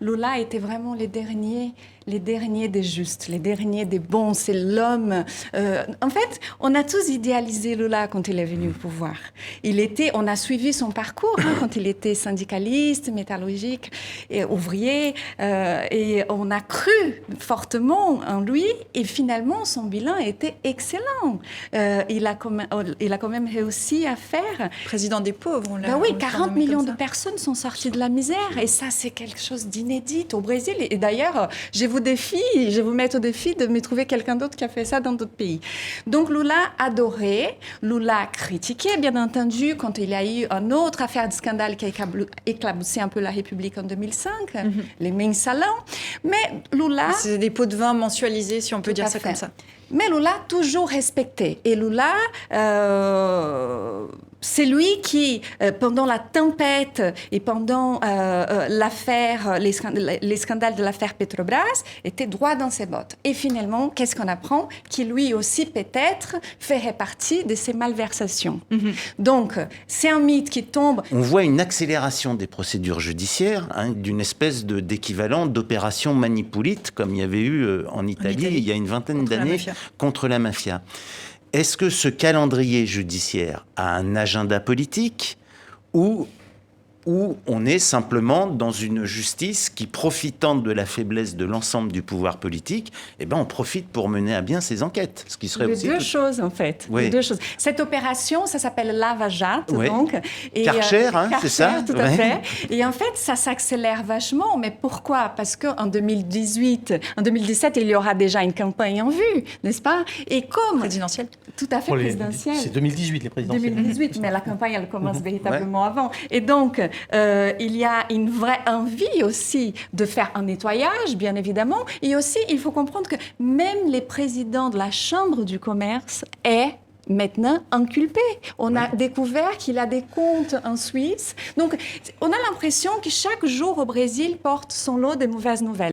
Lula était vraiment les derniers des justes, les derniers des bons. C'est l'homme. En fait, on a tous idéalisé Lula quand il est venu au pouvoir. On a suivi son parcours quand il était syndicaliste, métallurgique et ouvrier, et on a cru fortement en lui. Et finalement, son bilan était excellent. Il a quand même réussi à faire. Président des pauvres, on l'a. Oui, 40 millions de personnes sont sorties de la misère, et ça, c'est quelque chose d'inédit au Brésil. Et d'ailleurs, je vous mets au défi de me trouver quelqu'un d'autre qui a fait ça dans d'autres pays. Donc Lula adorait, Lula critiquait, bien entendu, quand il y a eu une autre affaire de scandale qui a éclaboussé un peu la République en 2005, les mensalão. Mais Lula... C'est des pots de vin mensualisés, si on peut dire ça comme ça. Mais Lula toujours respecté. Et Lula, c'est lui qui, pendant la tempête et pendant l'affaire, les scandales de l'affaire Petrobras, était droit dans ses bottes. Et finalement, qu'est-ce qu'on apprend? Qu'il lui aussi, peut-être, ferait partie de ces malversations. Donc, c'est un mythe qui tombe. On voit une accélération des procédures judiciaires, d'une espèce d'équivalent d'opération Manipulite, comme il y avait eu en Italie il y a une vingtaine d'années contre la mafia. Est-ce que ce calendrier judiciaire a un agenda politique ou on est simplement dans une justice qui, profitant de la faiblesse de l'ensemble du pouvoir politique, on profite pour mener à bien ses enquêtes, ce qui serait aussi... Deux choses, en fait. Oui. Deux choses. Cette opération, ça s'appelle Lava Jato, donc. Et, Karcher, c'est ça? Tout à fait. Et en fait, ça s'accélère vachement. Mais pourquoi? Parce qu'en 2017, il y aura déjà une campagne en vue, n'est-ce pas? Et comme... Présidentielle. Tout à fait, présidentielle. C'est 2018, les présidentielles. 2018, mais la campagne, elle commence véritablement avant. Et donc, il y a une vraie envie aussi de faire un nettoyage, bien évidemment. Et aussi, il faut comprendre que même les présidents de la Chambre du commerce est maintenant inculpé. On a découvert qu'il a des comptes en Suisse. Donc, on a l'impression que chaque jour au Brésil porte son lot de mauvaises nouvelles.